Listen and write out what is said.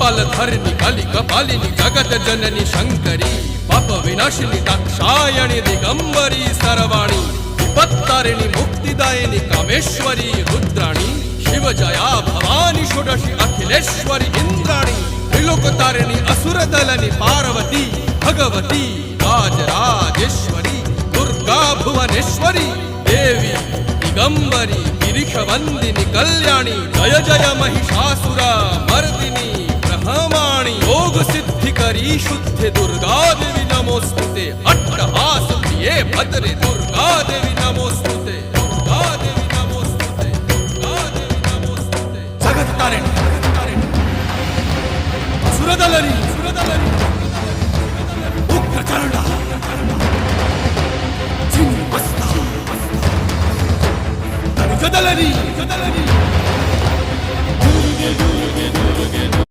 कपालधरिणि कलि कपालिनि जगत जननी शंकरी पाप विनाशिनी दाक्षायणी दिगंबरी सर्वाणी विपत्तारिणी मुक्तिदायिनी कामेश्वरी रुद्राणी शिव जया भवानी षोडशी अखिलेश्वरी इंद्राणी त्रिलोकतारिणी असुरदलनि पार्वती भगवती राजराजेश्वरी दुर्गा भुवनेश्वरी देवी दिगंबरी गिरिशवंदिनी कल्याणी जय जय महिषासुर मर्दिनी ब्रह्माणी योग सिद्धिकरी शुद्धि दुर्गा देवी नमोस्तुते अट्टहास प्रिये भद्रे दुर्गा देवी नमोस्तुते दुर्गा देवी नमोस्तुते दुर्गा देवी नमोस्तुते जगत तारिणी सुरदलनी उग्रचरणा चिन्मस्ता जदलनी